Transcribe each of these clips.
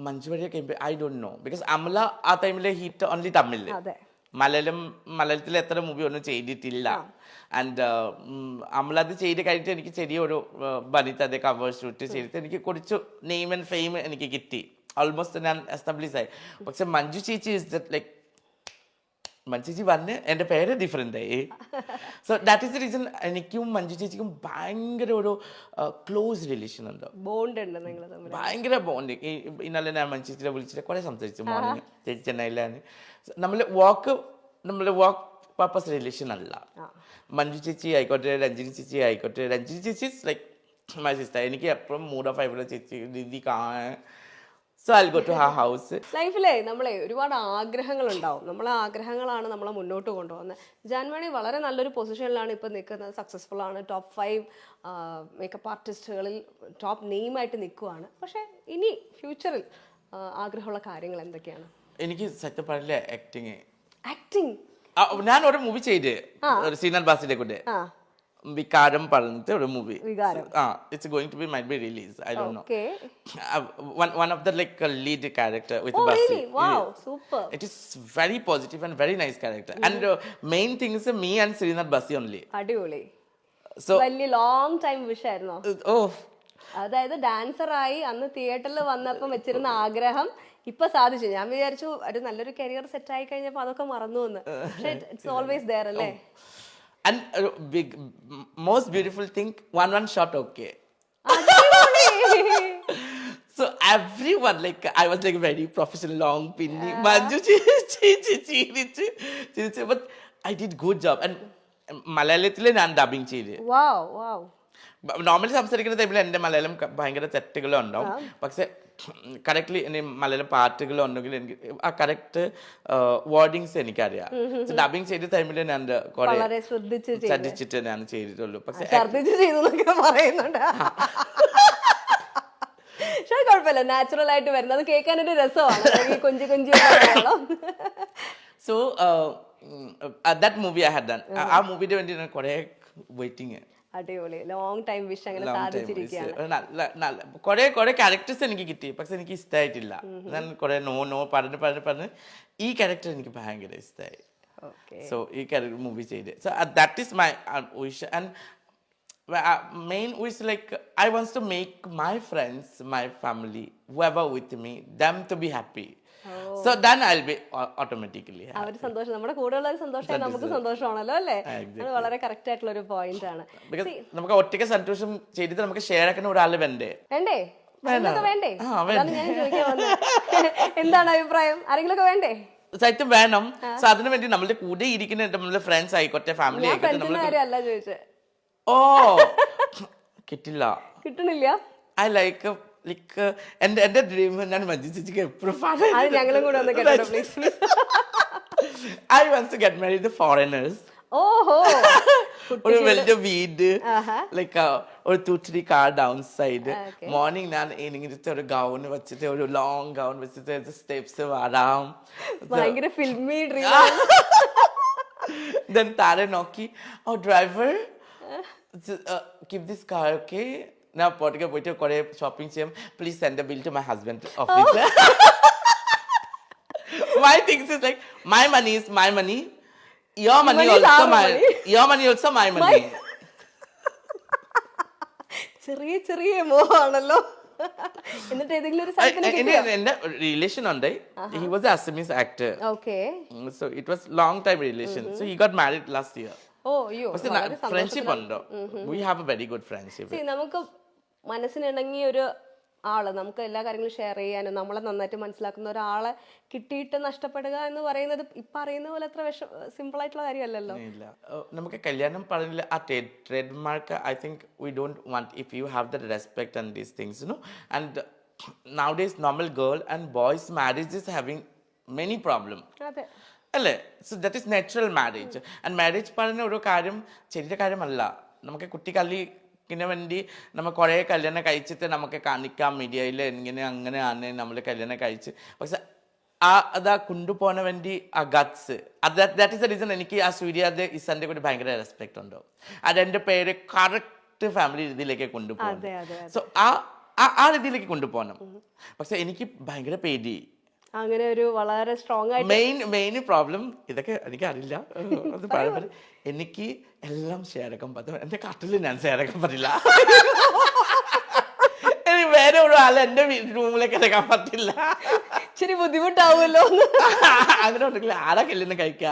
Manju Warrier I don't no because Amala ആ ടൈമിലെ hit only തമിഴില്. മലയാളത്തിൽ എത്ര മൂവി ഒന്നും ചെയ്തിട്ടില്ല. ആൻഡ് അമല അത് ചെയ്ത് കഴിഞ്ഞിട്ട് എനിക്ക് ചെറിയൊരു ബനിതയുടെ കവർ ഷൂട്ട് ചെയ്തിട്ട് എനിക്ക് കുറച്ച് നെയിം ആൻഡ് ഫെയിം എനിക്ക് കിട്ടി. ഓൾമോസ്റ്റ് ഞാൻ എസ്റ്റാബ്ലിഷ് ആയി. പക്ഷെ മഞ്ജു ചേച്ചി ഇസ് ദറ്റ് ലൈക്ക് മഞ്ജു ചേച്ചി വന്ന് എൻ്റെ പേര് ഡിഫറെൻ്റ് ആയി. So that is the reason എനിക്കും മഞ്ജു ചേച്ചിക്കും ഭയങ്കര ഒരു ക്ലോസ് റിലേഷൻ ഉണ്ട്, ഭയങ്കര ബോണ്ട്. ഇന്നലെ ഞാൻ മഞ്ജു ചേച്ചിയെ വിളിച്ചിട്ട് കുറേ സംസാരിച്ചു മോർണിംഗ്. ചേച്ചി ചെന്നൈയിലാണ്. നമ്മൾ വർക്ക് പർപ്പസ് റിലേഷൻ അല്ല. മഞ്ജു ചേച്ചി ആയിക്കോട്ടെ, രഞ്ജിനി ചേച്ചി ആയിക്കോട്ടെ. രഞ്ജിനി ചേച്ചി ലൈക്ക് മൈ സിസ്റ്റർ. എനിക്ക് എപ്പോഴും മൂഡ് ഓഫ് ആയിട്ടുള്ള ചേച്ചി രീതി കാണാൻ. So I go to her house. ലൈഫിലെ നമ്മളെ ഒരുപാട് ആഗ്രഹങ്ങൾ ഉണ്ടാവും. നമ്മളെ ആഗ്രഹങ്ങളാണ് നമ്മളെ മുന്നോട്ട് കൊണ്ടുപോകുന്നത്. ജാൻമണി വളരെ നല്ലൊരു പൊസിഷനിലാണ് ഇപ്പം നിൽക്കുന്നത്. സക്സസ്ഫുൾ ആണ്. ടോപ്പ് 5 മേക്കപ്പ് ആർട്ടിസ്റ്റുകളിൽ ടോപ്പ് നെയിമായിട്ട് നിൽക്കുവാണ്. പക്ഷെ ഇനി ഫ്യൂച്ചറിൽ ആഗ്രഹമുള്ള കാര്യങ്ങൾ എന്തൊക്കെയാണ്? എനിക്ക് സത്യം പറയില്ല, ആക്ടിങ്. ഞാൻ ഒരു മൂവി ചെയ്ത് ശ്രീനാഥ് ബാസിന്റെ കൂടെ, വികാരം പറഞ്ഞിട്ട് ഒരു movie. It's going to be might be released. I don't know. One of the like lead character with Basi. Really? Wow, super. It is very positive and very nice character. And main thing is me and Srinath Basi only. അടിപൊളി. So വലിയ long time wish ആയിരുന്നോ? Oh. അതായത് ഡാൻസറായി അന്ന് തിയേറ്ററിൽ വന്നപ്പം വെച്ചിരുന്ന ആഗ്രഹം ഇപ്പൊ സാധിച്ചു. ഞാൻ വിചാരിച്ചു ഒരു നല്ലൊരു കരിയർ സെറ്റ് ആയി കഴിഞ്ഞപ്പോ അതൊക്കെ മറന്നു എന്ന്. പക്ഷെ ഇറ്റ്സ് ഓൾവേസ് ദേർ അല്ലേ? And most beautiful thing, one shot okay. So everyone like I was like very professional, long pinny Manju but I did good job. And മലയാളത്തില് ഞാൻ ഡബിങ് ചെയ്ത്. നോർമലി സംസാരിക്കുന്ന ടൈമിൽ എൻ്റെ മലയാളം ഭയങ്കര തെറ്റുകളുണ്ടാവും. പക്ഷെ കറക്റ്റ്ലി എൻ്റെ മലയാളം പാട്ടുകളുണ്ടെങ്കിൽ എനിക്ക് ആ കറക്റ്റ് വേർഡിങ്സ് എനിക്കറിയാം. ഡബിങ് ചെയ്ത ടൈമിൽ ഞാൻ കുറെ ശ്രദ്ധിച്ചിട്ട് ഞാൻ ചെയ്തിട്ടുള്ളൂ. പക്ഷെ കുഴപ്പമില്ല, നാച്ചുറൽ ആയിട്ട് വരുന്നത് അത് കേൾക്കാൻ ഒരു രസമാണ്. കൊഞ്ചി കൊഞ്ചി so that movie I had done. ആ മൂവിയുടെ വേണ്ടി ഞാൻ കുറെ വെയിറ്റിംഗ്. അടിപൊളി, ലോങ് ടൈം വിഷ് അങ്ങനെ സാധിച്ചിരിക്കുകയാണ്. കുറെ ക്യാരക്ടേഴ്സ് എനിക്ക് കിട്ടി, പക്ഷെ എനിക്ക് ഇഷ്ടമായിട്ടില്ല. ഞാൻ കുറെ നോ പറഞ്ഞ് ഈ ക്യാരക്ടർ എനിക്ക് ഭയങ്കര ഇഷ്ടമായി. സോ ഈ ക്യാരക്ടർ മൂവി ചെയ്ത്. So that is my wish. And main wish like I want to make my friends, my family, whoever with me, them to be happy. So then I'll be automatically happy. അവര് സന്തോഷം, നമ്മുടെ കൂടെയുള്ളവർ സന്തോഷമായി നമുക്ക് സന്തോഷമാണല്ലോ അല്ലേ? അത് വളരെ കറക്റ്റ് ആയിട്ടുള്ള ഒരു പോയിന്റ് ആണ്. നമുക്ക് ഒറ്റയ്ക്ക് സന്തോഷം ചെയ്തിട്ട് നമുക്ക് ഷെയർ ആക്കുന്ന ഒരാൾ വേണ്ടേ? വേണ്ടേ? ഞാൻ ചോദിക്കാൻ വന്നത് എന്താണ് അഭിപ്രായം? ആരെങ്കിലും ഒക്കെ വേണ്ടേ? സത്യം വേണം. സോ അതിനു വേണ്ടി നമ്മുടെ കൂടെ ഇരിക്കുന്ന നമ്മുടെ ഫ്രണ്ട്സ് ആയിക്കോട്ടെ, ഫാമിലി ആയിക്കോട്ടെ. അല്ല ചോദിച്ചത്. ഓ കിട്ടില്ല, കിട്ടണില്ല. ഐ ലൈക്ക് എന്റെ ഡ്രീം ഞാൻ മഞ്ജു ചേച്ചിക്ക് എപ്പോഴും ഞങ്ങളും കൂടെ ഒന്ന് കേട്ടോ please. I want to get married to foreigners. ഓഹോ, ഒരു വലിയ വീട്, ലൈക്ക് ഒരു 2-3 കാർ ഡൗൺ സൈഡ്. മോർണിംഗ് ഞാൻ ഇങ്ങനെ ഒരു ഗൗൺ വെച്ചിട്ട്, ഒരു ലോങ് ഗൗൺ വെച്ചിട്ട് സ്റ്റെപ്സ് വരാം. ഭയങ്കര ഫിൽമി ഡ്രീം. Then താരെ നോക്കി, ഓ driver keep this car, okay? Now പോയിട്ട് പോയിട്ട് കുറെ ഷോപ്പിംഗ് ചെയ്യാം. Please send the bill to my husband office. My things is like my money is my money, your money also my your money also my money. ചെറിയ ചെറിയ മോഹാണല്ലോ. എന്നിട്ട് ഏതെങ്കിലും ഒരു എന്റെ റിലേഷൻ ഉണ്ട്. He was an Assamese actor. Okay. So it was long time relation. So he got married last year. Friendship ഉണ്ടോ? We have a very good friendship. നമുക്ക് മനസ്സിനിണങ്ങിയ ഒരു ആള്, നമുക്ക് എല്ലാ കാര്യങ്ങളും ഷെയർ ചെയ്യാനും നമ്മളെ നന്നായിട്ട് മനസ്സിലാക്കുന്ന ഒരാളെ കിട്ടിയിട്ട് നഷ്ടപ്പെടുക എന്ന് പറയുന്നത് ഇപ്പൊ അറിയുന്ന പോലെ അത്ര സിമ്പിൾ ആയിട്ടുള്ള കാര്യമല്ലല്ലോ. നമുക്ക് കല്യാണം പറഞ്ഞില്ല ആ trade mark. I think we don't want if you have the respect and these things, you know. And nowadays normal girl and boys marriage is having many problem. അതെ അല്ലേ? So that is natural marriage. And marriage പറഞ്ഞ ഒരു കാര്യം ചെറിയ കാര്യമല്ല. നമുക്ക് കുട്ടികളിന് വേണ്ടി നമ്മൾ കുറേ കല്യാണം കഴിച്ചിട്ട് നമുക്ക് കാണിക്കാം മീഡിയയിൽ ഇങ്ങനെ അങ്ങനെയാണ് നമ്മൾ കല്യാണം കഴിച്ച്. പക്ഷെ അതാ കൊണ്ടുപോകാൻ വേണ്ടി ആ guts, that is the reason എനിക്ക് ആ സൂര്യാദ് ഇസന്റെ കൂടി ഭയങ്കര റെസ്പെക്ട് ഉണ്ടോ. അത് എൻ്റെ പേര് കറക്റ്റ് ഫാമിലി രീതിയിലേക്ക് കൊണ്ടുപോകും. സോ ആ ആ രീതിയിലേക്ക് കൊണ്ടുപോകണം. പക്ഷെ എനിക്ക് ഭയങ്കര പേടി. അങ്ങനെ ഒരു വളരെ സ്ട്രോങ് ആയിട്ട് മെയിൻ പ്രോബ്ലം ഇതൊക്കെ എനിക്ക് അറിയില്ല, അത് പറയാൻ എനിക്ക് എല്ലാം ഷെയർ ആക്കാൻ പറ്റും. എന്റെ കട്ടിൽ ഞാൻ ഷെയർ ആക്കാൻ പറ്റില്ല. എനിക്ക് വേറെ ഒരാൾ എന്റെ റൂമിലേക്ക് ഇറക്കാൻ പറ്റില്ല. ഇച്ചിരി ബുദ്ധിമുട്ടാവുമല്ലോ. അങ്ങനെ ഉണ്ടെങ്കിൽ ആരാ കല്യാണം കഴിക്ക?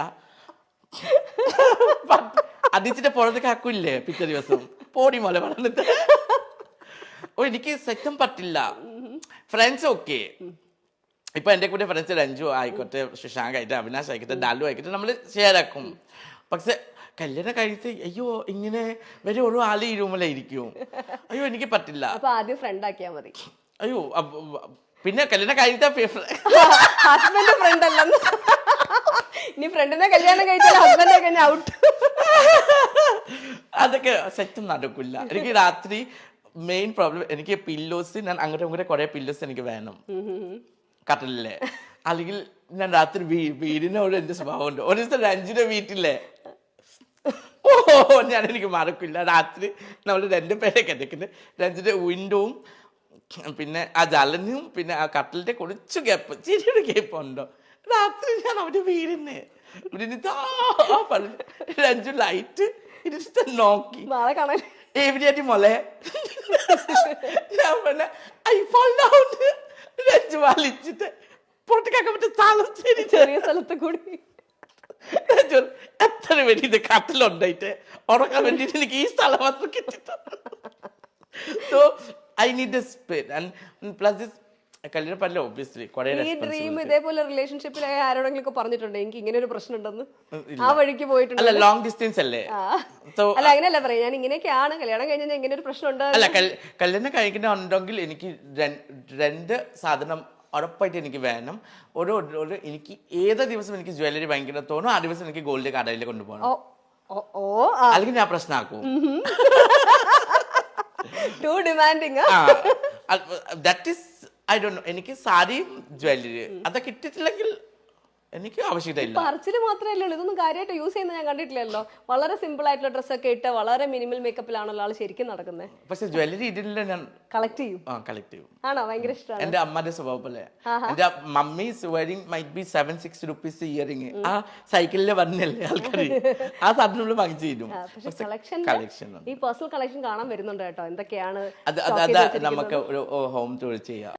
അതിച്ചിട്ട് പുറത്തേക്ക് ആക്കൂല്ലേ പിറ്റേ ദിവസം പോടി മോലെ പറഞ്ഞിട്ട്. എനിക്ക് സെറ്റും പറ്റില്ല. ഫ്രണ്ട്സ് ഓക്കെ, ഇപ്പൊ എന്റെ കൂടെ ഫ്രണ്ട്സ് രഞ്ജു ആയിക്കോട്ടെ, ശശാങ്ക് ആയിട്ട്, അവിനാശ് ആയിക്കോട്ടെ, ഡാലു ആയിക്കോട്ടെ, നമ്മൾ ഷെയർ ആക്കും. പക്ഷെ കല്യാണം കഴിച്ച് അയ്യോ ഇങ്ങനെ വരെ ഓരോ ആൾ ഈ റൂമിലായിരിക്കും. അയ്യോ എനിക്ക് പറ്റില്ല. അപ്പൊ ആദ്യം ഫ്രണ്ട് ആക്കിയാ മതി. അയ്യോ പിന്നെ കല്യാണം കഴിച്ച ഹസ്ബൻഡ് ഫ്രണ്ട് അല്ലെന്ന്. ഇനി ഫ്രണ്ടിനെ കല്യാണം കഴിച്ചാൽ ഹസ്ബൻഡ് കഴിഞ്ഞ ഔട്ട്. അതൊക്കെ സെറ്റും നടക്കില്ല. എനിക്ക് രാത്രി മെയിൻ പ്രോബ്ലം, എനിക്ക് പില്ലോസ്, ഞാൻ അങ്ങോട്ടും ഇങ്ങോട്ടും കുറെ പില്ലോസ് എനിക്ക് വേണം കട്ടിലേ. അല്ലെങ്കിൽ ഞാൻ രാത്രി വീടിനോട് എന്റെ സ്വഭാവമുണ്ട്. ഒരു ദിവസം രഞ്ജിന്റെ വീട്ടിലെ ഞാൻ എനിക്ക് മറക്കില്ല, രാത്രി നമ്മൾ 2 പേരെ കിടക്കുന്നത്. രഞ്ജിന്റെ വിൻഡോവും പിന്നെ ആ ജലനും പിന്നെ ആ കട്ടിലിന്റെ കുറച്ച് ഗ്യാപ്പ്, ചെറിയൊരു ഗ്യാപ്പ് ഉണ്ടോ. രാത്രി ഞാൻ അവന്റെ വീടിന് രഞ്ജു ലൈറ്റ് ഇടിച്ചിട്ട് നോക്കി എവിടെയായിട്ട് മോളെ. ഞാൻ പറഞ്ഞ ഐ ഫോൾ ഡൗൺ. രഞ്ജു വലിച്ചിട്ട് പുറത്തേക്കാക്കാൻ പറ്റും സ്ഥലം, ചെറിയ സ്ഥലത്ത് കൂടി. എത്ര വേണ്ടി ഇത് കട്ടിലുണ്ടായിട്ട് ഉറക്കാൻ വേണ്ടിട്ട് എനിക്ക് ഈ സ്ഥലം മാത്രം കിട്ടിയിട്ടുണ്ട്. So I need A space and plus കല്യാണം പറ്റില്ല ഒബ്വിയസ്ലി. ഈ ഡ്രീം ഇതേപോലെ റിലേഷൻഷിപ്പിൽ ആരോടെങ്കിലും പറഞ്ഞിട്ടുണ്ട് എനിക്ക് ഇങ്ങനെ ഒരു പ്രശ്നം ഉണ്ടെന്ന്? ആ വഴിക്ക് പോയിട്ടുണ്ട്? അല്ല, ലോങ് ഡിസ്റ്റൻസ് അല്ലേ. അല്ല അങ്ങനെയല്ല പറയാം, ഞാൻ ഇങ്ങനെയൊക്കെയാണ് കല്യാണം കഴിഞ്ഞാൽ ഇങ്ങനെ ഒരു പ്രശ്നം ഉണ്ട്. അല്ല, കല്യാണം കഴിക്കുന്നുണ്ടെങ്കിൽ എനിക്ക് 2 സാധനം ഉറപ്പായിട്ട് എനിക്ക് വേണം. എനിക്ക് ഏത് ദിവസം എനിക്ക് ജ്വല്ലറി ഭയങ്കര തോന്നും, ആ ദിവസം എനിക്ക് ഗോൾഡ് കടയിൽ കൊണ്ടുപോകണം. അല്ലെങ്കിൽ ഞാൻ പ്രശ്നമാക്കും. Too demanding. That is I don't know. എനിക്ക് സാരിയും ജ്വല്ലറി അതൊക്കെ കിട്ടിയിട്ടില്ലെങ്കിൽ എനിക്ക് ആവശ്യമില്ല. പറച്ചില് മാത്രമല്ലേ ഉള്ളൂ, ഇതൊന്നും കാര്യമായിട്ട് യൂസ് ചെയ്യുന്നത് ഞാൻ കണ്ടിട്ടില്ലല്ലോ. വളരെ സിമ്പിൾ ആയിട്ടുള്ള ഡ്രസ്സൊക്കെ ഇട്ട് വളരെ മിനിമൽ മേക്കപ്പിലാണല്ലോ ആൾ ശരിക്കും നടക്കുന്നത്. പക്ഷെ ജ്വല്ലറി ഇതില്ല, ഞാൻ കളക്ട് ചെയ്യും. കളക്ട് ചെയ്യും. ആണോ? ഭയങ്കര ഇഷ്ടമാണ്. എന്റെ അമ്മയുടെ സ്വഭാവം പോലെ. എന്റെ mummy wearing might be 7-6 rupees earring. ആ സൈക്കിളിൽ വന്നല്ലേ ആൾക്കാർ, ആ സാധനം വാങ്ങിച്ചു തരും. കളക്ഷൻ ഈ പേഴ്സണൽ കളക്ഷൻ കാണാൻ വരുന്നുണ്ട് കേട്ടോ. എന്തൊക്കെയാണ് അത് നമുക്ക് ഒരു ഹോം ടൂർ ചെയ്യാം.